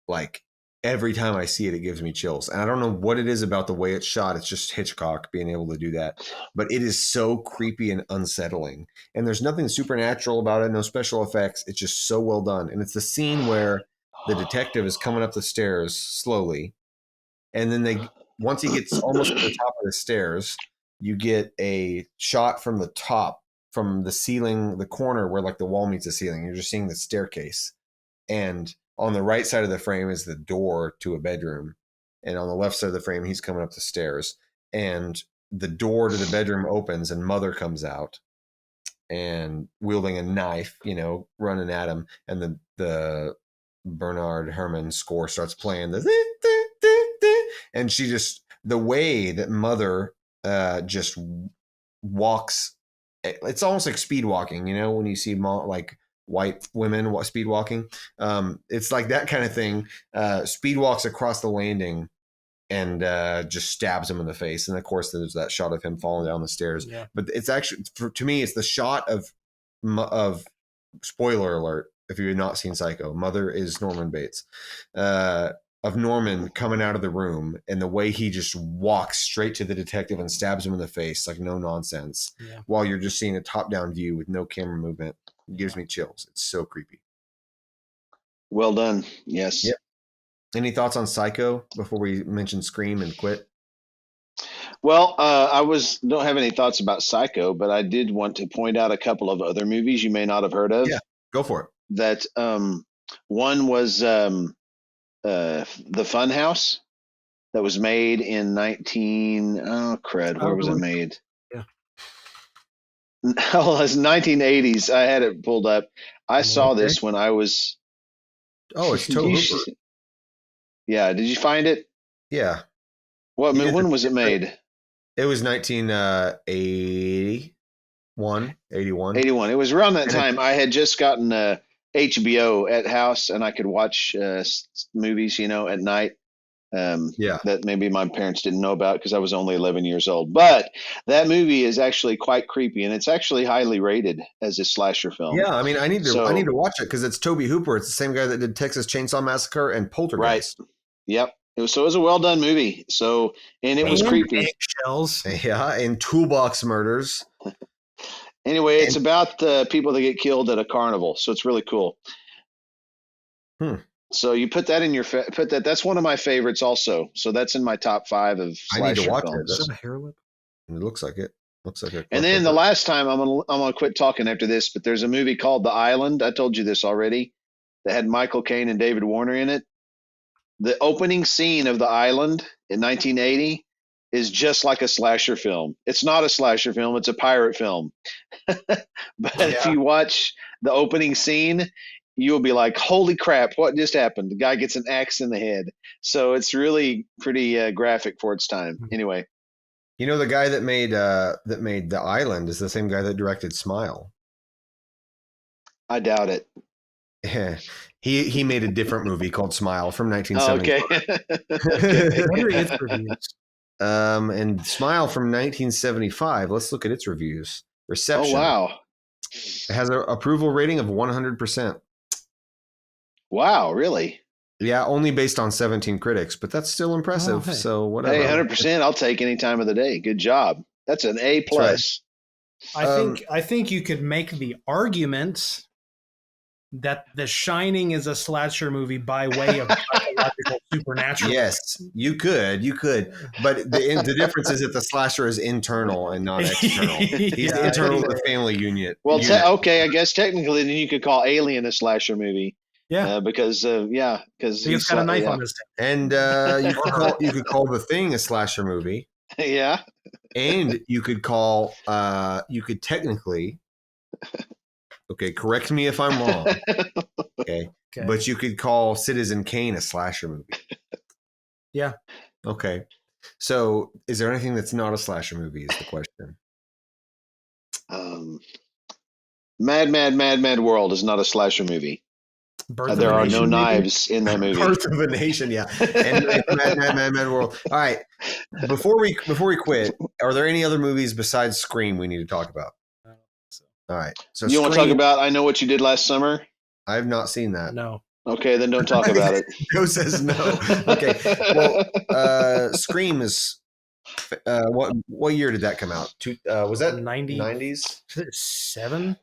Like, every time I see it, it gives me chills. And I don't know what it is about the way it's shot. It's just Hitchcock being able to do that. But it is so creepy and unsettling. And there's nothing supernatural about it, no special effects. It's just so well done. And it's the scene where the detective is coming up the stairs slowly. And then once he gets almost to the top of the stairs, you get a shot from the top, from the ceiling, the corner where like the wall meets the ceiling. You're just seeing the staircase. And on the right side of the frame is the door to a bedroom. And on the left side of the frame, he's coming up the stairs. And the door to the bedroom opens and Mother comes out and wielding a knife, running at him. And the Bernard Herrmann score starts playing. And she just, the way that Mother just walks, it's almost like speed walking, when you see like white women speed walking. It's like that kind of thing. Speed walks across the landing and just stabs him in the face. And of course, there's that shot of him falling down the stairs. Yeah. But it's actually, to me, it's the shot of spoiler alert, if you had not seen Psycho, Mother is Norman Bates, of Norman coming out of the room and the way he just walks straight to the detective and stabs him in the face, like no nonsense, while you're just seeing a top-down view with no camera movement. It gives me chills. It's so creepy. Well done. Yes. Yep. Any thoughts on Psycho before we mention Scream and quit? Well, I don't have any thoughts about Psycho, but I did want to point out a couple of other movies you may not have heard of. Yeah, go for it. That one was The Funhouse, that was made in where was it made? Yeah. Oh, it's 1980s. I had it pulled up. I saw this when I was. Oh, it's Tobe Hooper. Yeah. Did you find it? Yeah. When was it made? It was 1981. 81. It was around that time. I had just gotten HBO at house, and I could watch movies, at night. That maybe my parents didn't know about because I was only 11 years old. But that movie is actually quite creepy, and it's actually highly rated as a slasher film. Yeah, I mean, I need to watch it because it's Tobe Hooper. It's the same guy that did Texas Chainsaw Massacre and Poltergeist. Right. Yep. It was a well done movie. And it was creepy. Shells. Yeah, and Toolbox Murders. Anyway, it's about the people that get killed at a carnival, so it's really cool. So you put that in your that's one of my favorites also. So that's in my top 5 of slasher I need to watch films. it. Is that a hair lip? It looks like it. And then the last time I'm gonna quit talking after this, but there's a movie called The Island. I told you this already. That had Michael Caine and David Warner in it. The opening scene of The Island in 1980 is just like a slasher film. It's not a slasher film, it's a pirate film. But if you watch the opening scene, you'll be like, holy crap, what just happened? The guy gets an axe in the head. So it's really pretty graphic for its time. Anyway. You know, the guy that made The Island is the same guy that directed Smile. I doubt it. Yeah. He made a different movie called Smile from 1975. Okay. What are its reviews? And Smile from 1975. Let's look at its reviews. Reception. Oh, wow. It has an approval rating of 100%. Wow, really? Yeah, only based on 17 critics, but that's still impressive. Hey. So whatever. Hey, 100%. I'll take any time of the day. Good job. That's an A plus. I think you could make the argument that The Shining is a slasher movie by way of psychological supernatural. Yes, you could, but the difference is that the slasher is internal and not external. He's internal to the family unit. Well, okay, I guess technically then you could call Alien a slasher movie. Yeah, because he's got a knife on his head. And you could call The Thing a slasher movie. Yeah. And you could technically, okay, correct me if I'm wrong. Okay. But you could call Citizen Kane a slasher movie. Yeah. Okay. So is there anything that's not a slasher movie is the question. Mad World is not a slasher movie. There are no knives in that movie. Birth of a Nation, yeah. And Mad World. All right. Before we quit, are there any other movies besides Scream we need to talk about? All right. So you want to talk about I Know What You Did Last Summer? I have not seen that. No. Okay, then don't talk about it. Joe says no. Okay. Well, Scream is what year did that come out? Was that 90s? 7?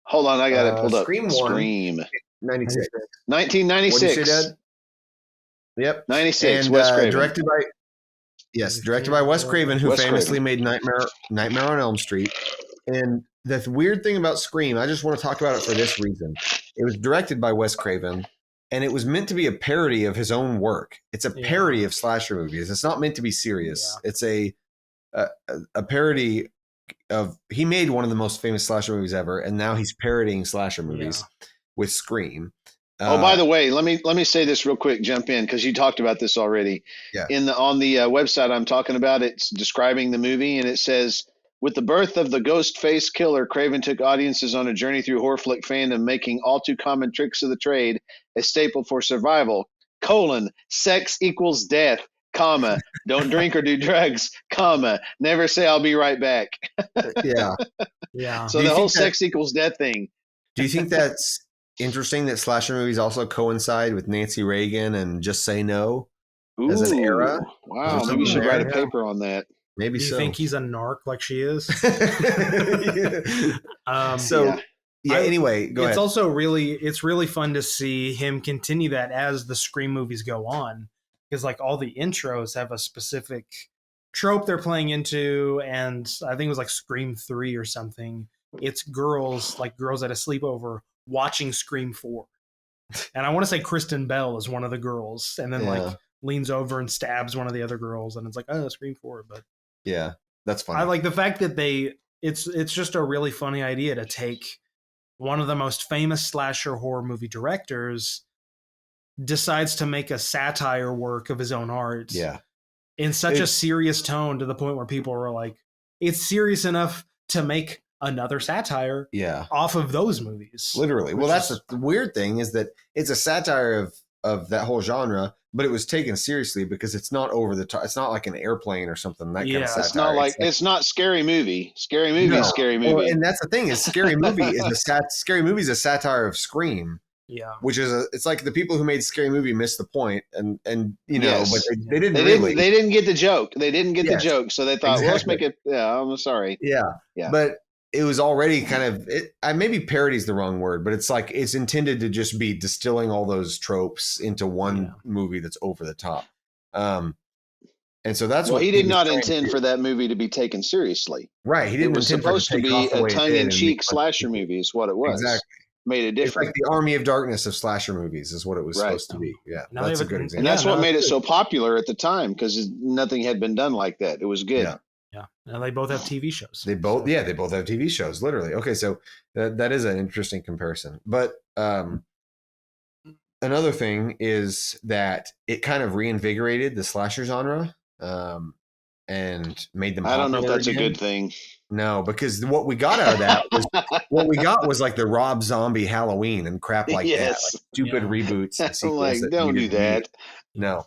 Hold on, I got it pulled up. Scream 96. 1996. What did you say, Dad? Yep. 96. And Wes Craven. Directed by Wes Craven, who famously made Nightmare on Elm Street. And the weird thing about Scream, I just want to talk about it for this reason. It was directed by Wes Craven, and it was meant to be a parody of his own work. It's a parody of slasher movies. It's not meant to be serious. Yeah. It's a parody of. He made one of the most famous slasher movies ever, and now he's parodying slasher movies with Scream. By the way, let me say this real quick. Jump in because you talked about this already. Yeah. On the website I'm talking about, it's describing the movie, and it says, with the birth of the ghost face killer, Craven took audiences on a journey through horror flick fandom, making all too common tricks of the trade a staple for survival. Sex equals death. Don't drink or do drugs. Never say I'll be right back. Yeah. So the whole sex equals death thing. Do you think that's interesting that slasher movies also coincide with Nancy Reagan and Just Say No as an era? Wow, maybe we should write a paper on that. Maybe so. Do you think he's a narc like she is? Anyway, go ahead. It's also really fun to see him continue that as the Scream movies go on, because like all the intros have a specific trope they're playing into, and I think it was like Scream 3 or something. It's girls at a sleepover watching Scream 4. And I want to say Kristen Bell is one of the girls, and then like leans over and stabs one of the other girls, and it's like, oh, Scream 4. But yeah, that's funny. I like the fact that it's just a really funny idea to take one of the most famous slasher horror movie directors decides to make a satire work of his own art. Yeah. In such a serious tone to the point where people were like, it's serious enough to make another satire off of those movies. Literally. Well, that's the weird thing is that it's a satire of that whole genre, but it was taken seriously because it's not over the top. It's not like an Airplane or something. That kind of satire. It's not Scary Movie. Scary Movie is Scary Movie. Well, and that's the thing is Scary Movie is a satire of Scream. Yeah. Which is it's like the people who made Scary Movie missed the point and you know, but they didn't they didn't get the joke. They didn't get the joke. So they thought, well, let's make it I'm sorry. Yeah. But it was already kind of maybe parody is the wrong word, but it's like it's intended to just be distilling all those tropes into one movie that's over the top. And so that's what he did not intend for that movie to be taken seriously. Right. He didn't. It was supposed to be a tongue-in-cheek slasher movie. Is what it was. Exactly. made it It's like different. the Army of Darkness of slasher movies is what it was Right. supposed to be. Yeah, Now that's they a have good a- example. And that's Yeah, what no, made it that's so popular at the time because nothing had been done like that. It was good. Yeah. Yeah. Now they both have TV shows. They both, So- yeah, they both have TV shows, literally. Okay, so that is an interesting comparison. But another thing is that it kind of reinvigorated the slasher genre and made them I popular don't know if that's again. a good thing. No, because what we got out of that was like the Rob Zombie Halloween and crap like that, Yes. like stupid Yeah. reboots and I'm sequels. like, that don't do needed to meet. that. No.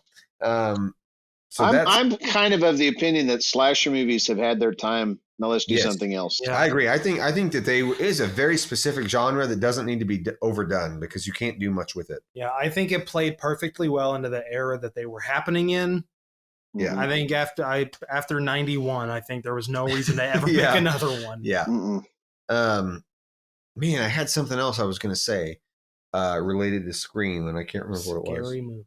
So that's I'm kind of the opinion that slasher movies have had their time. Now let's do Yes. something else. Yeah. I agree. I think that it is a very specific genre that doesn't need to be overdone because you can't do much with it. Yeah, I think it played perfectly well into the era that they were happening in. Yeah. Mhm. I think after 91, I think there was no reason to ever Yeah. make another one. Yeah. Mm-mm. Man, I had something else I was going to say related to Scream, and I can't remember what it was. Scary movie.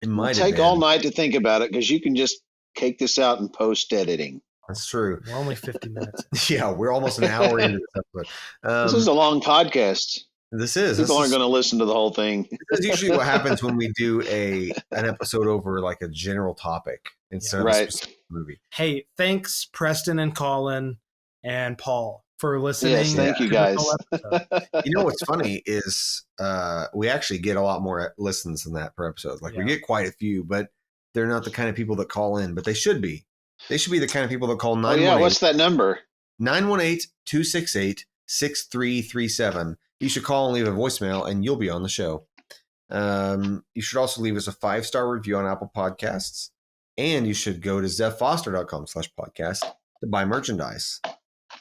It It'll might have take been. all night to think about it because you can just cake this out in post editing. That's true. We're only 50 minutes. Yeah, we're almost an hour into this episode. This is a long podcast. This is People aren't going to listen to the whole thing. This is usually what happens when we do an episode over like a general topic instead of a Right. specific movie. Hey, thanks, Preston and Colin and Paul, for listening. Yes, thank you, to this guys. whole episode. You know what's funny is we actually get a lot more listens than that per episode. Like we Yeah. get quite a few, but they're not the kind of people that call in, but they should be. They should be the kind of people that call Oh, yeah. What's that number? 918-268-6337. You should call and leave a voicemail and you'll be on the show. You should also leave us a 5-star review on Apple Podcasts. And you should go to zephfoster.com/podcast to buy merchandise.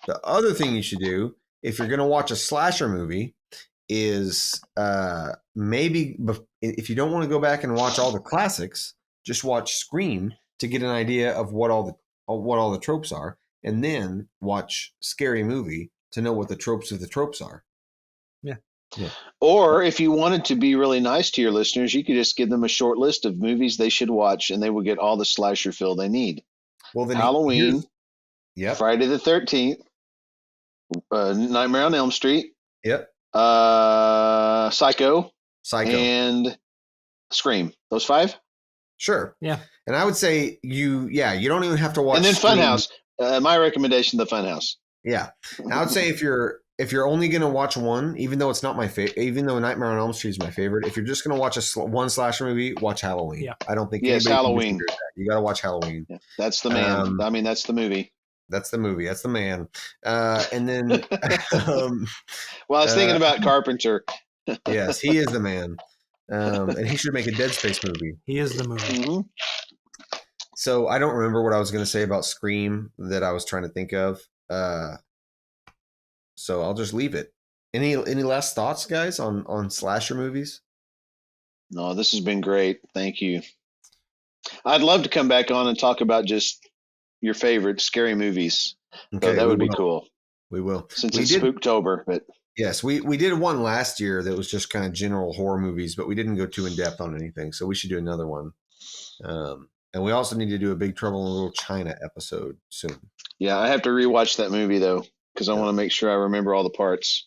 The other thing you should do, if you're going to watch a slasher movie, is maybe if you don't want to go back and watch all the classics, just watch Scream to get an idea of what all the tropes are, and then watch Scary Movie to know what the tropes of the tropes are. Or if you wanted to be really nice to your listeners, you could just give them a short list of movies they should watch and they will get all the slasher feel they need. Well, then Halloween, Yep. Friday the 13th, Nightmare on Elm Street, Yep. Psycho, Psycho. and Scream. Those 5? Sure. Yeah. And I would say you don't even have to watch. And then Scream. Funhouse. My recommendation, the Funhouse. Yeah. And I would say if you're only going to watch one, even though it's not my favorite, even though Nightmare on Elm Street is my favorite, if you're just going to watch one slasher movie, watch Halloween. Yeah. I don't think Yes, anybody can Halloween. disagree with that. You got to watch Halloween. Yeah, that's the man. That's the movie. That's the movie. That's the man. And then, Well, I was thinking about Carpenter. yes, he is the man. And he should make a Dead Space movie. He is the movie. Hmm. So I don't remember what I was going to say about Scream that I was trying to think of. So I'll just leave it. Any last thoughts, guys, on slasher movies? No, this has been great. Thank you. I'd love to come back on and talk about just your favorite scary movies. So that would be cool. We will. Since We it's did- Spooktober, but Yes, we did one last year that was just kind of general horror movies, but we didn't go too in depth on anything. So we should do another one. And we also need to do a Big Trouble in Little China episode soon. yeah, I have to rewatch that movie though because I want to make sure I remember all the parts.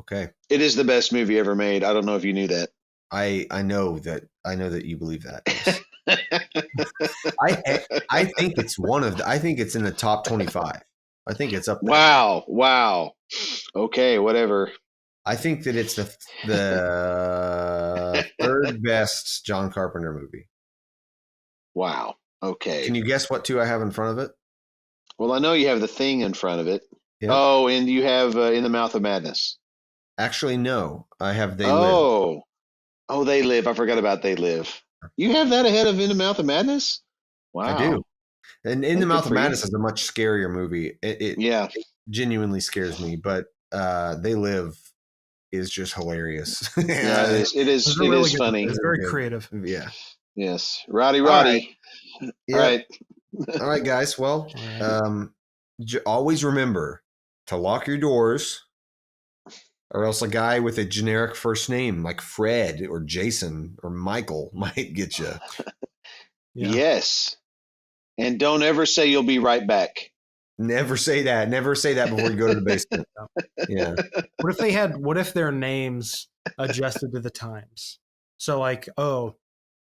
Okay. It is the best movie ever made. I don't know if you knew that. I know that you believe that. Yes. I think it's I think it's in the top 25. I think it's up there. Wow. Okay, whatever. I think that it's the third best John Carpenter movie. Wow. Okay. Can you guess what two I have in front of it? Well, I know you have The Thing in front of it. Yeah. Oh, and you have In the Mouth of Madness. Actually, no. I have They Live. Oh, They Live. I forgot about They Live. You have that ahead of In the Mouth of Madness? Wow. I do. And In the Good Mouth for of you. Madness is a much scarier movie. It Yeah. genuinely scares me, but They Live is just hilarious. Yeah, it is. Those are It really is good. funny. It's very Good. creative. Yeah. Yes. Roddy. right. All right. All right, guys. Well, All right. always remember to lock your doors, or else a guy with a generic first name like Fred or Jason or Michael might get you. Yeah. Yes. And don't ever say you'll be right back. Never say that. Never say that before you go to the basement. Yeah. What if their names adjusted to the times? So like, oh,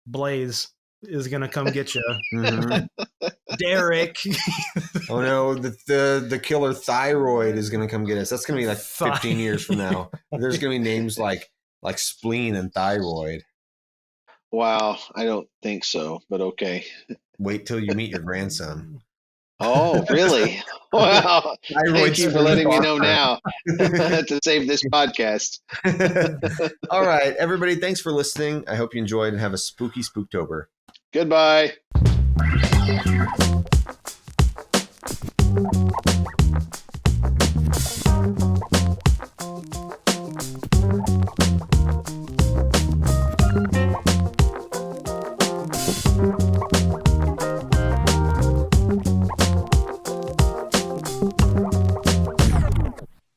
Blaze is gonna come get you. Mm-hmm. Derek. Oh no, the killer thyroid is gonna come get us. That's gonna be like 15 years from now. There's gonna be names like spleen and thyroid. Wow, I don't think so, but okay. Wait till you meet your grandson. Oh, really? Wow. Thyroid Thank you for letting me know now to save this podcast. All right, everybody, thanks for listening. I hope you enjoyed and have a spooky Spooktober. Goodbye.